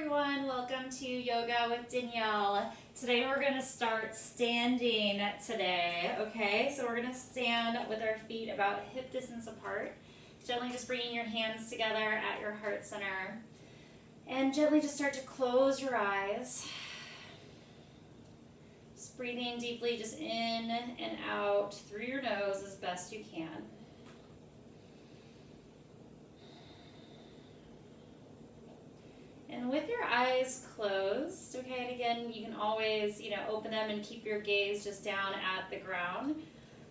everyone, welcome to Yoga with Danielle. Today we're going to start standing today, okay? So we're going to stand with our feet about hip distance apart. Gently just bringing your hands together at your heart center. And gently just start to close your eyes. Just breathing deeply just in and out through your nose as best you can. And with your eyes closed, okay, and again, you can always, open them and keep your gaze just down at the ground.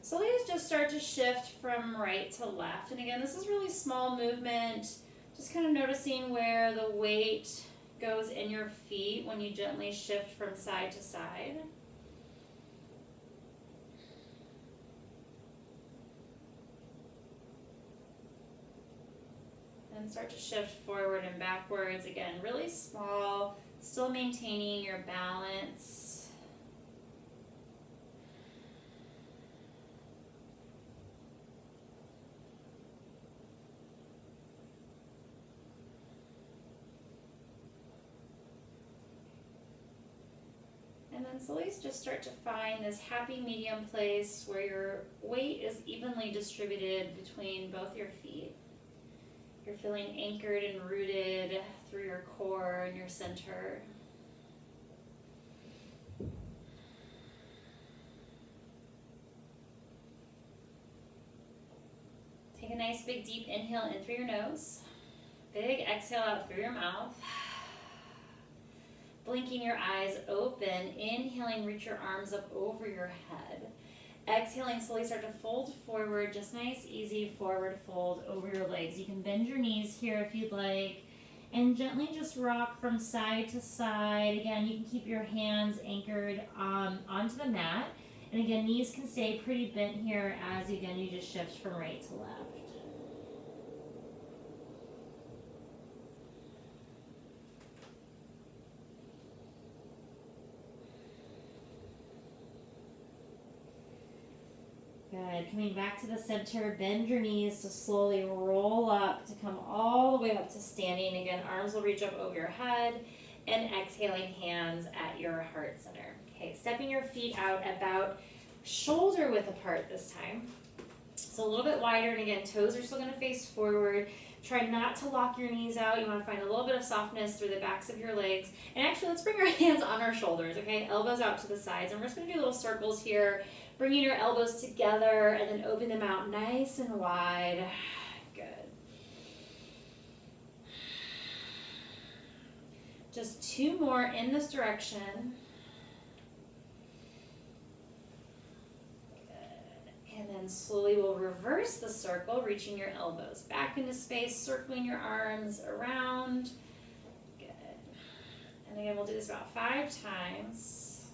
Slowly just start to shift from right to left. And again, this is really small movement, just kind of noticing where the weight goes in your feet when you gently shift from side to side. And start to shift forward and backwards. Again, really small, still maintaining your balance. And then slowly just start to find this happy medium place where your weight is evenly distributed between both your feet. You're feeling anchored and rooted through your core and your center. Take a nice big deep inhale in through your nose. Big exhale out through your mouth. Blinking your eyes open. Inhaling, reach your arms up over your head. Exhaling, slowly start to fold forward, just nice, easy forward fold over your legs. You can bend your knees here if you'd like, and gently just rock from side to side. Again, you can keep your hands anchored onto the mat. And again, knees can stay pretty bent here as, again, you just shift from right to left. Good. Coming back to the center, bend your knees to slowly roll up to come all the way up to standing. Again, arms will reach up over your head, and exhaling, hands at your heart center. Okay, stepping your feet out about shoulder width apart this time. So a little bit wider, and again, toes are still going to face forward. Try not to lock your knees out. You want to find a little bit of softness through the backs of your legs. And actually, let's bring our hands on our shoulders, okay? Elbows out to the sides. And we're just going to do little circles here, bringing your elbows together and then open them out nice and wide. Good. Just two more in this direction. And then slowly we'll reverse the circle, reaching your elbows back into space, circling your arms around. Good. And again, we'll do this about 5 times.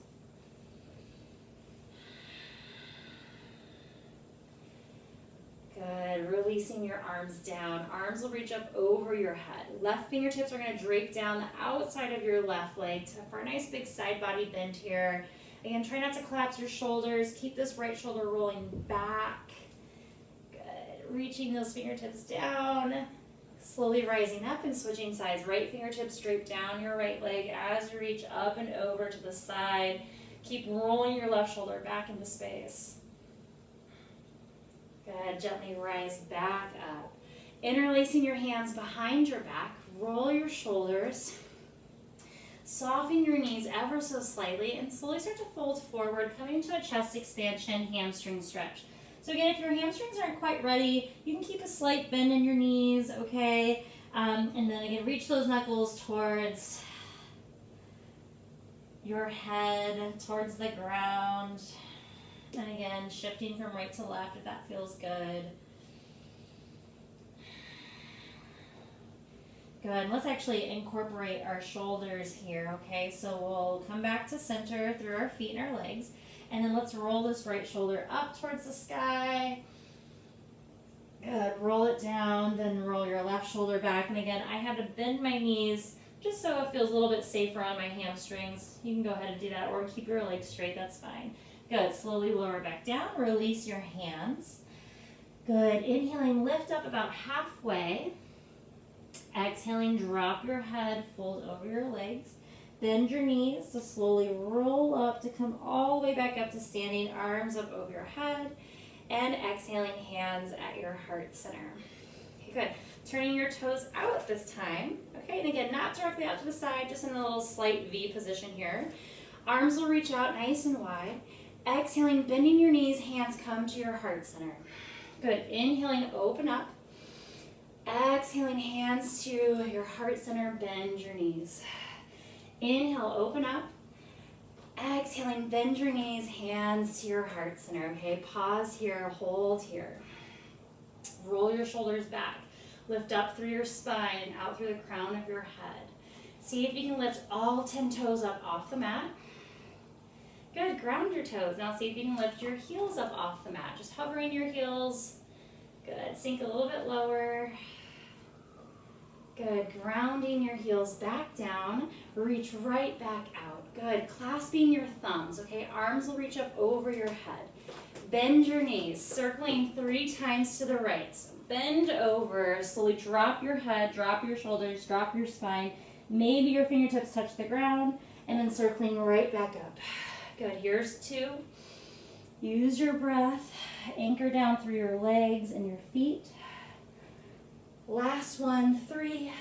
Good. Releasing your arms down. Arms will reach up over your head. Left fingertips are going to drape down the outside of your left leg for a nice big side body bend here. Again, try not to collapse your shoulders. Keep this right shoulder rolling back. Good. Reaching those fingertips down. Slowly rising up and switching sides. Right fingertips drape down your right leg as you reach up and over to the side. Keep rolling your left shoulder back into space. Good. Gently rise back up. Interlacing your hands behind your back. Roll your shoulders. Soften your knees ever so slightly and slowly start to fold forward, coming to a chest expansion, hamstring stretch. So again, if your hamstrings aren't quite ready, you can keep a slight bend in your knees, okay? And then again, reach those knuckles towards your head, towards the ground. And again, shifting from right to left if that feels good. Good. Let's actually incorporate our shoulders here, okay? So we'll come back to center through our feet and our legs. And then let's roll this right shoulder up towards the sky. Good. Roll it down, then roll your left shoulder back. And again, I had to bend my knees just so it feels a little bit safer on my hamstrings. You can go ahead and do that, or keep your legs straight, that's fine. Good. Slowly lower back down. Release your hands. Good. Inhaling, lift up about halfway. Exhaling, drop your head, fold over your legs. Bend your knees to slowly roll up to come all the way back up to standing, arms up over your head. And exhaling, hands at your heart center. Okay, good. Turning your toes out this time. Okay, and again, not directly out to the side, just in a little slight V position here. Arms will reach out nice and wide. Exhaling, bending your knees, hands come to your heart center. Good. Inhaling, open up. Exhaling, hands to your heart center, bend your knees. Inhale, open up. Exhaling, bend your knees, hands to your heart center. Okay, pause here, hold here. Roll your shoulders back. Lift up through your spine and out through the crown of your head. See if you can lift all 10 toes up off the mat. Good, ground your toes. Now see if you can lift your heels up off the mat. Just hovering your heels. Good, sink a little bit lower. Good, grounding your heels back down. Reach right back out. Good, clasping your thumbs, okay? Arms will reach up over your head. Bend your knees, circling 3 times to the right. So bend over, slowly drop your head, drop your shoulders, drop your spine. Maybe your fingertips touch the ground, and then circling right back up. Good, here's 2. Use your breath, anchor down through your legs and your feet. Last one, 3.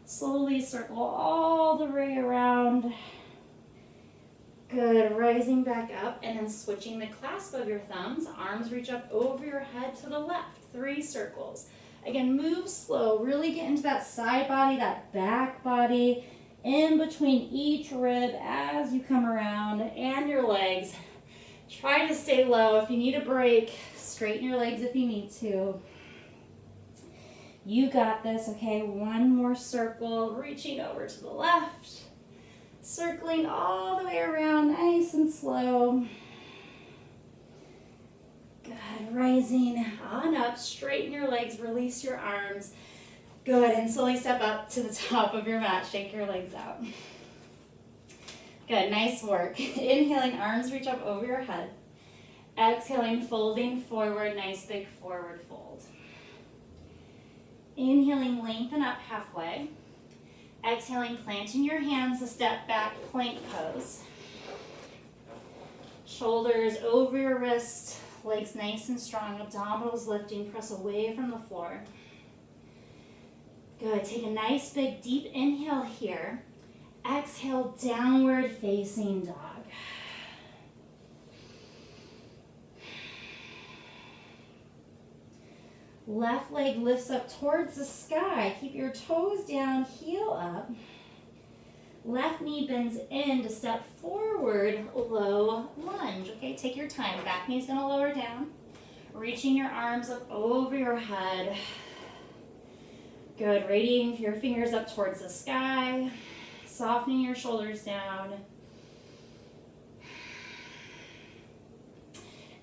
Slowly circle all the way around. Good, rising back up and then switching the clasp of your thumbs. Arms reach up over your head to the left. 3 circles. Again, move slow. Really get into that side body, that back body, in between each rib as you come around, and your legs. Try to stay low. If you need a break, straighten your legs if you need to. You got this, okay? 1 more circle, reaching over to the left. Circling all the way around, nice and slow. Good, rising on up, straighten your legs, release your arms. Good, and slowly step up to the top of your mat, shake your legs out. Good, nice work. Inhaling, arms reach up over your head. Exhaling, folding forward, nice big forward fold. Inhaling, lengthen up halfway. Exhaling, planting your hands to step back, plank pose. Shoulders over your wrist, legs nice and strong, abdominals lifting, press away from the floor. Good, take a nice big deep inhale here. Exhale, downward facing dog. Left leg lifts up towards the sky. Keep your toes down, heel up. Left knee bends in to step forward, low lunge. Okay, take your time. Back knee's gonna lower down. Reaching your arms up over your head. Good, radiating your fingers up towards the sky. Softening your shoulders down.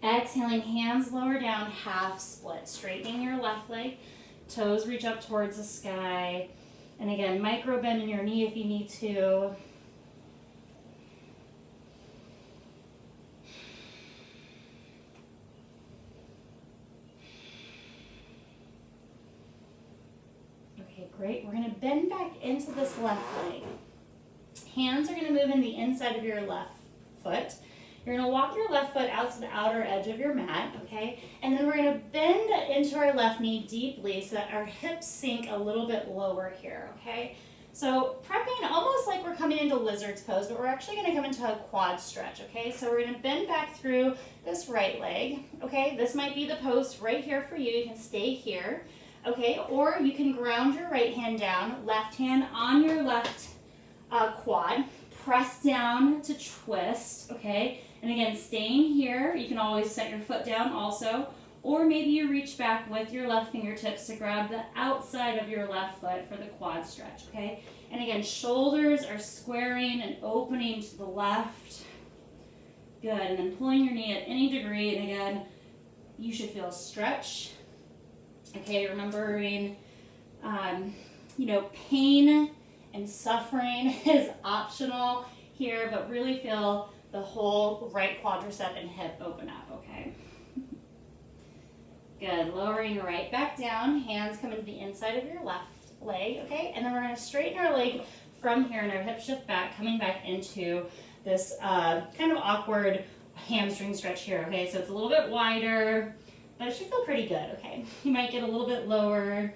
Exhaling, hands lower down, half split. Straightening your left leg. Toes reach up towards the sky. And again, micro bend in your knee if you need to. Okay, great. We're going to bend back into this left leg. Hands are going to move in the inside of your left foot. You're going to walk your left foot out to the outer edge of your mat, okay? And then we're going to bend into our left knee deeply so that our hips sink a little bit lower here, okay? So prepping almost like we're coming into lizard's pose, but we're actually going to come into a quad stretch, okay? So we're going to bend back through this right leg, okay? This might be the pose right here for you. You can stay here, okay? Or you can ground your right hand down, left hand on your left quad, press down to twist, okay? And again, staying here, you can always set your foot down also, or maybe you reach back with your left fingertips to grab the outside of your left foot for the quad stretch, okay? And again, shoulders are squaring and opening to the left. Good, and then pulling your knee at any degree, and again, you should feel stretch. Okay, remembering, pain and suffering is optional here, but really feel the whole right quadricep and hip open up, okay? Good, lowering right back down, hands come into the inside of your left leg, okay? And then we're gonna straighten our leg from here and our hip shift back, coming back into this kind of awkward hamstring stretch here, okay? So it's a little bit wider, but it should feel pretty good, okay? You might get a little bit lower.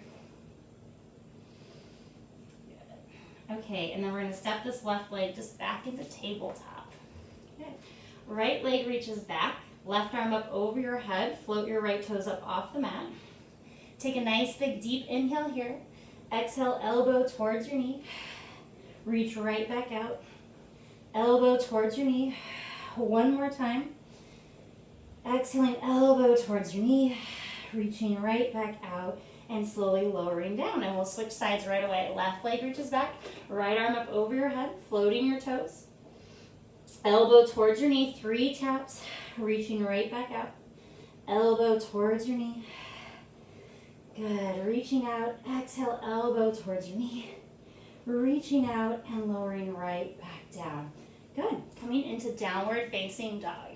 Good. Okay, and then we're gonna step this left leg just back into tabletop. Okay. Right leg reaches back, left arm up over your head, float your right toes up off the mat. Take a nice big deep inhale here. Exhale, elbow towards your knee. Reach right back out. Elbow towards your knee. One more time. Exhaling, elbow towards your knee. Reaching right back out and slowly lowering down. And we'll switch sides right away. Left leg reaches back. Right arm up over your head, floating your toes. Elbow towards your knee, 3 taps. Reaching right back out. Elbow towards your knee. Good. Reaching out. Exhale, elbow towards your knee. Reaching out and lowering right back down. Good. Coming into downward facing dog.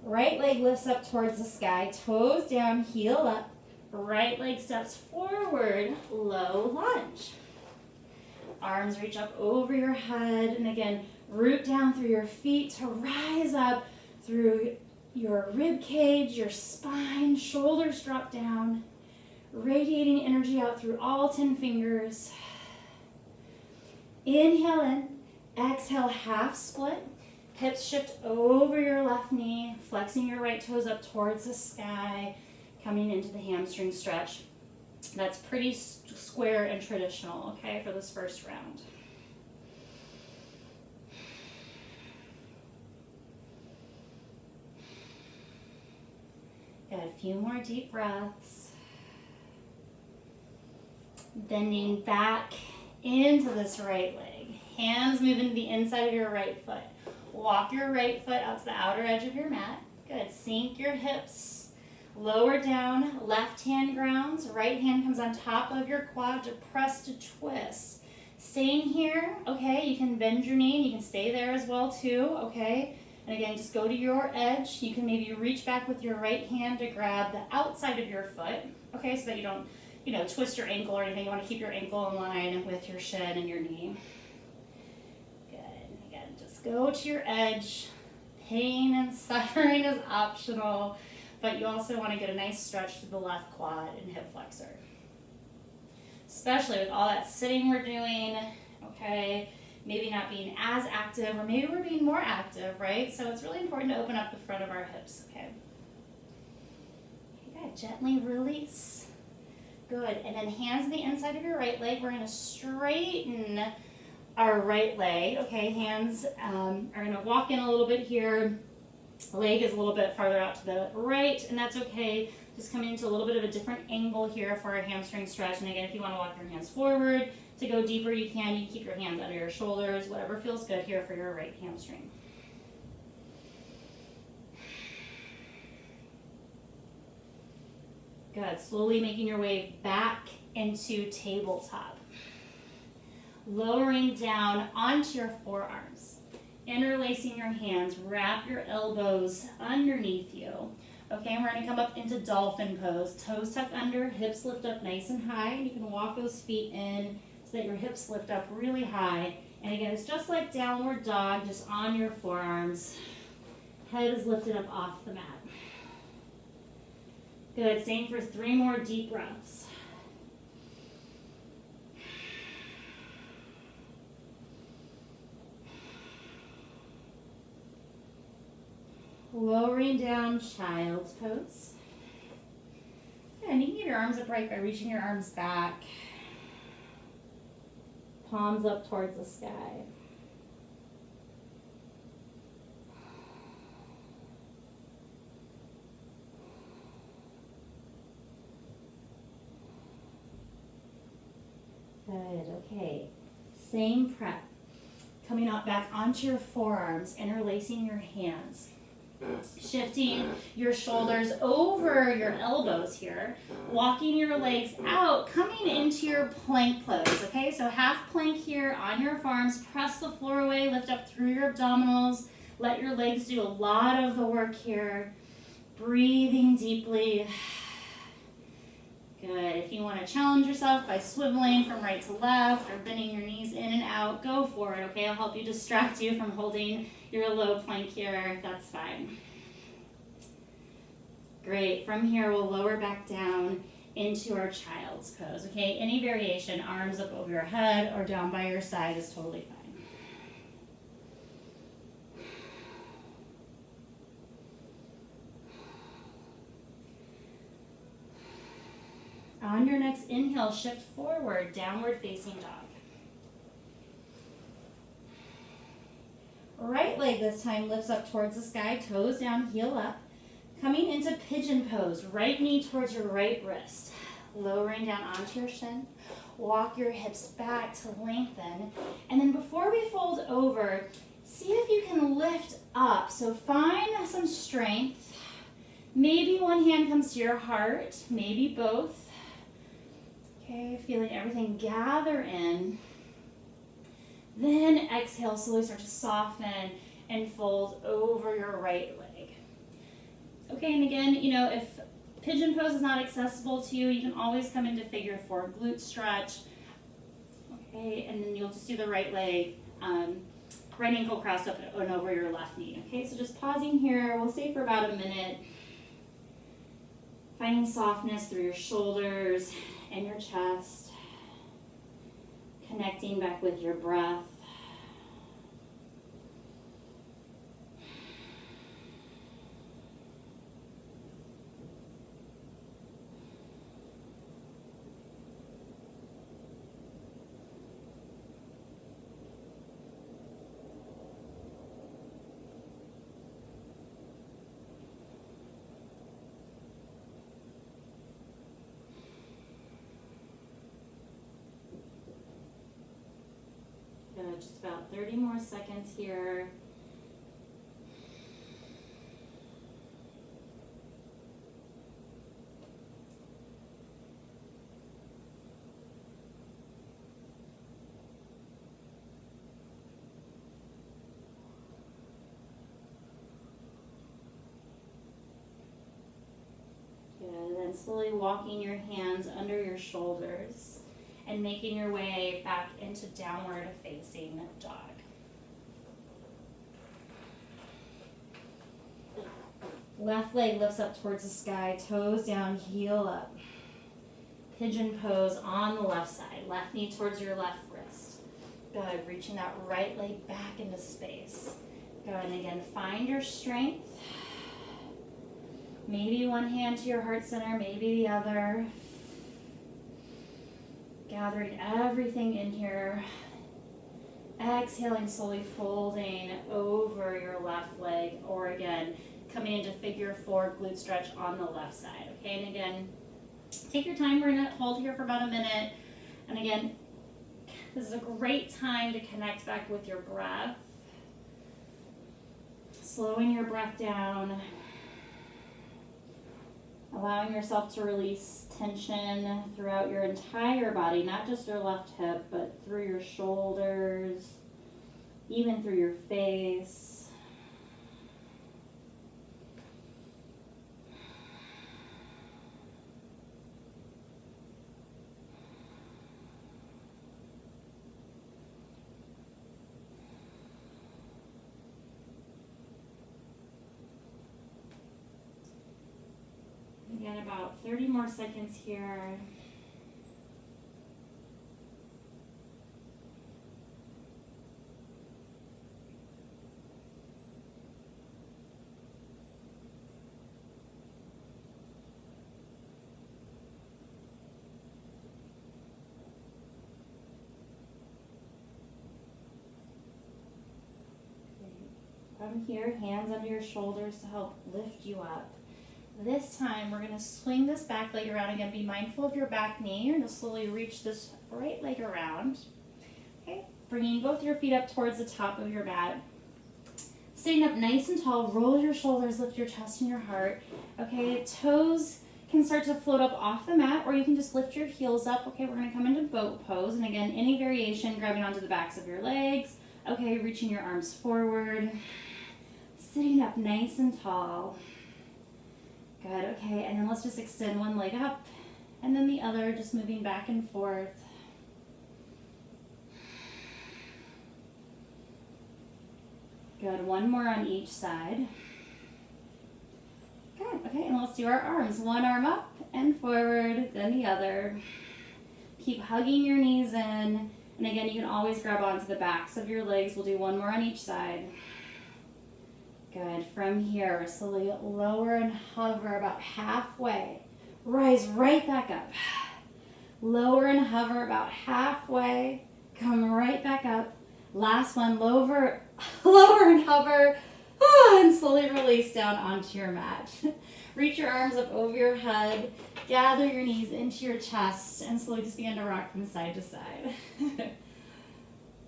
Right leg lifts up towards the sky. Toes down, heel up. Right leg steps forward, low lunge. Arms reach up over your head. And again, root down through your feet to rise up through your rib cage, your spine, shoulders drop down, radiating energy out through all 10 fingers. Inhale in, exhale, half split. Hips shift over your left knee, flexing your right toes up towards the sky, coming into the hamstring stretch. That's pretty square and traditional, okay, for this first round. Got a few more deep breaths. Bending back into this right leg. Hands move into the inside of your right foot. Walk your right foot out to the outer edge of your mat. Good. Sink your hips. Lower down. Left hand grounds. Right hand comes on top of your quad to press to twist. Staying here, okay, you can bend your knee and you can stay there as well too, okay? And again, just go to your edge. You can maybe reach back with your right hand to grab the outside of your foot, okay, so that you don't, twist your ankle or anything. You want to keep your ankle in line with your shin and your knee. Good. Again, just go to your edge. Pain and suffering is optional, but you also want to get a nice stretch to the left quad and hip flexor. Especially with all that sitting we're doing, okay? Maybe not being as active, or maybe we're being more active, right? So it's really important to open up the front of our hips, okay? Okay, good. Gently release. Good. And then hands on the inside of your right leg. We're going to straighten our right leg, okay? Hands are going to walk in a little bit here. The leg is a little bit farther out to the right, and that's okay. Just coming into a little bit of a different angle here for our hamstring stretch. And again, if you want to walk your hands forward to go deeper, you can. You can keep your hands under your shoulders, whatever feels good here for your right hamstring. Good. Slowly making your way back into tabletop. Lowering down onto your forearms. Interlacing your hands. Wrap your elbows underneath you. Okay, and we're going to come up into dolphin pose. Toes tuck under, hips lift up nice and high. And you can walk those feet in so that your hips lift up really high. And again, it's just like downward dog, just on your forearms. Head is lifted up off the mat. Good, same for 3 more deep breaths. Lowering down, child's pose. And you can get your arms upright by reaching your arms back. Palms up towards the sky. Good, okay. Same prep. Coming up back onto your forearms, interlacing your hands. Shifting your shoulders over your elbows here, walking your legs out, coming into your plank pose, okay? So half plank here on your forearms, press the floor away, lift up through your abdominals, let your legs do a lot of the work here. Breathing deeply. Good. If you want to challenge yourself by swiveling from right to left or bending your knees in and out, go for it, okay? I'll help you distract you from holding your low plank here. That's fine. Great. From here, we'll lower back down into our child's pose, okay? Any variation, arms up over your head or down by your side is totally fine. On your next inhale, shift forward, downward facing dog. Right leg this time lifts up towards the sky, toes down, heel up. Coming into pigeon pose, right knee towards your right wrist. Lowering down onto your shin. Walk your hips back to lengthen. And then before we fold over, see if you can lift up. So find some strength. Maybe one hand comes to your heart, maybe both. Okay, feeling everything gather in. Then exhale, slowly start to soften and fold over your right leg. Okay, and again, if pigeon pose is not accessible to you, you can always come into figure 4, glute stretch. Okay, and then you'll just do the right leg, right ankle crossed up and over your left knee. Okay, so just pausing here, we'll stay for about a minute. Finding softness through your shoulders and your chest. Connecting back with your breath. Just about 30 more seconds here. Good, and then slowly walking your hands under your shoulders and making your way back into downward facing dog. Left leg lifts up towards the sky, toes down, heel up. Pigeon pose on the left side, left knee towards your left wrist. Good, reaching that right leg back into space. Good, and again, find your strength. Maybe one hand to your heart center, maybe the other. Gathering everything in here. Exhaling, slowly folding over your left leg, or again, coming into figure 4, glute stretch on the left side. Okay, and again, take your time. We're gonna hold here for about a minute. And again, this is a great time to connect back with your breath. Slowing your breath down. Allowing yourself to release tension throughout your entire body, not just your left hip, but through your shoulders, even through your face. Again, about 30 more seconds here. From here, hands under your shoulders to help lift you up. This time, we're going to swing this back leg around again. Be mindful of your back knee. You're going to slowly reach this right leg around. Okay, bringing both your feet up towards the top of your mat. Sitting up nice and tall, roll your shoulders, lift your chest and your heart. Okay, toes can start to float up off the mat, or you can just lift your heels up. Okay, we're going to come into boat pose. And again, any variation, grabbing onto the backs of your legs. Okay, reaching your arms forward. Sitting up nice and tall. Good, okay, and then let's just extend one leg up And then the other, just moving back and forth. Good, one more on each side. Good, okay, and let's do our arms. One arm up and forward, then the other. Keep hugging your knees in. And again, you can always grab onto the backs of your legs. We'll do one more on each side. Good, from here, slowly lower and hover about halfway. Rise right back up. Lower and hover about halfway. Come right back up. Last one, lower and hover. And slowly release down onto your mat. Reach your arms up over your head. Gather your knees into your chest and slowly just begin to rock from side to side.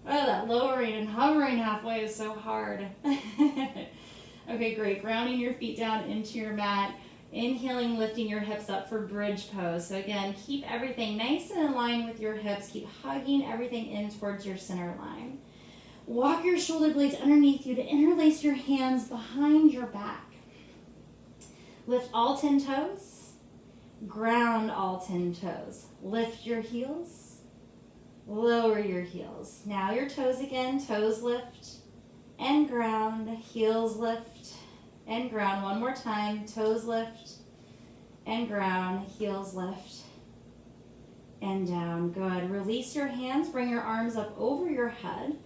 Oh, that lowering and hovering halfway is so hard. Okay, great. Grounding your feet down into your mat. Inhaling, lifting your hips up for bridge pose. So again, keep everything nice and in line with your hips. Keep hugging everything in towards your center line. Walk your shoulder blades underneath you to interlace your hands behind your back. Lift all 10 toes. Ground all 10 toes. Lift your heels. Lower your heels. Now your toes again. Toes lift and ground. Heels lift and ground. One more time. Toes lift and ground. Heels lift and down. Good. Release your hands. Bring your arms up over your head.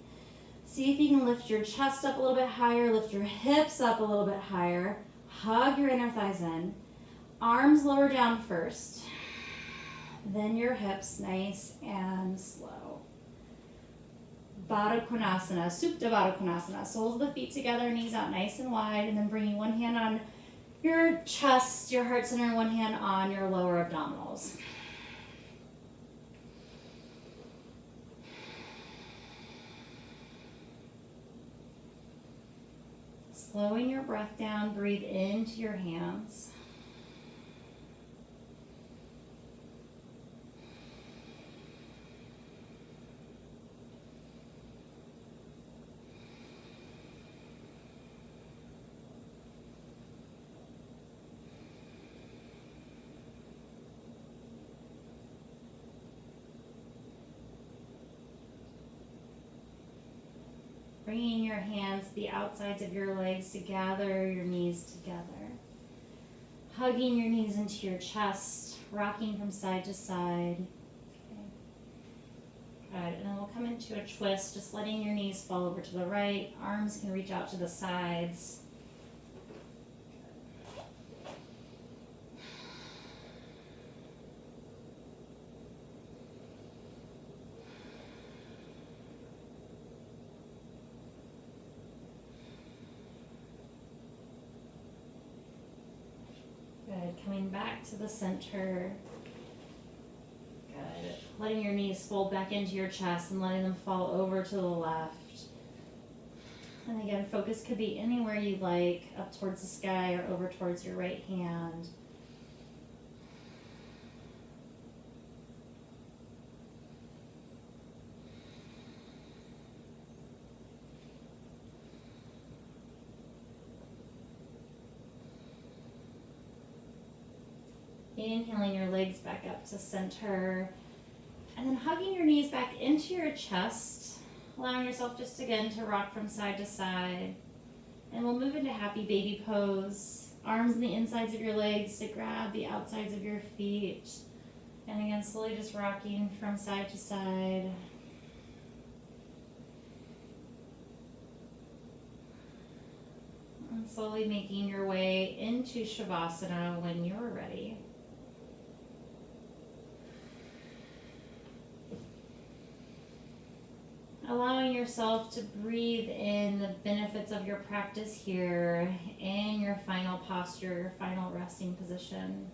See if you can lift your chest up a little bit higher. Lift your hips up a little bit higher. Hug your inner thighs in. Arms lower down first. Then your hips, nice and slow. Baddha Konasana, Supta Baddha Konasana. Soles of the feet together, knees out nice and wide, and then bringing one hand on your chest, your heart center, and one hand on your lower abdominals. Slowing your breath down, breathe into your hands. Bringing your hands to the outsides of your legs to gather your knees together. Hugging your knees into your chest, rocking from side to side. Okay. Good, and then we'll come into a twist, just letting your knees fall over to the right. Arms can reach out to the sides. Good, coming back to the center. Good, letting your knees fold back into your chest and letting them fall over to the left. And again, focus could be anywhere you like, up towards the sky or over towards your right hand. Inhaling your legs back up to center. And then hugging your knees back into your chest. Allowing yourself just again to rock from side to side. And we'll move into happy baby pose. Arms on the insides of your legs to grab the outsides of your feet. And again, slowly just rocking from side to side. And slowly making your way into Shavasana when you're ready. Allowing yourself to breathe in the benefits of your practice here in your final posture, your final resting position.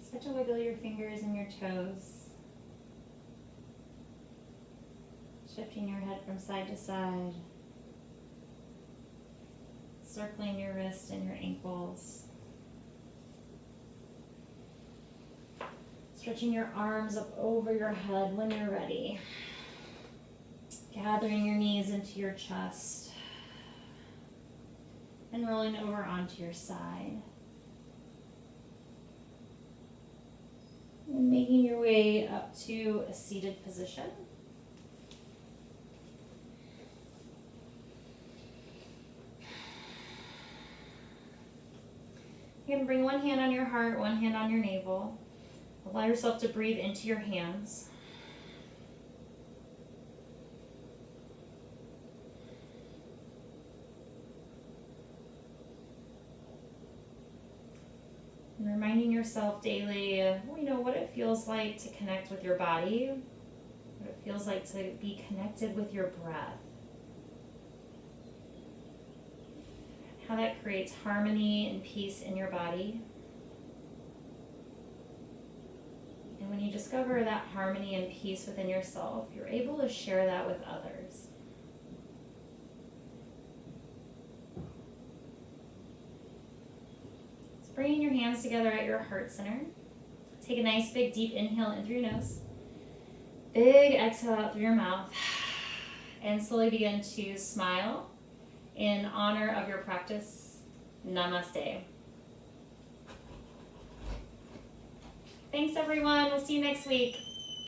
Start to wiggle your fingers and your toes. Shifting your head from side to side. Circling your wrist and your ankles. Stretching your arms up over your head when you're ready. Gathering your knees into your chest. And rolling over onto your side. And making your way up to a seated position. You can bring one hand on your heart, one hand on your navel. Allow yourself to breathe into your hands. And reminding yourself daily, what it feels like to connect with your body, what it feels like to be connected with your breath. How that creates harmony and peace in your body. And when you discover that harmony and peace within yourself, you're able to share that with others. So bringing your hands together at your heart center. Take a nice big deep inhale in through your nose. Big exhale out through your mouth. And slowly begin to smile in honor of your practice. Namaste. Thanks everyone. We'll see you next week.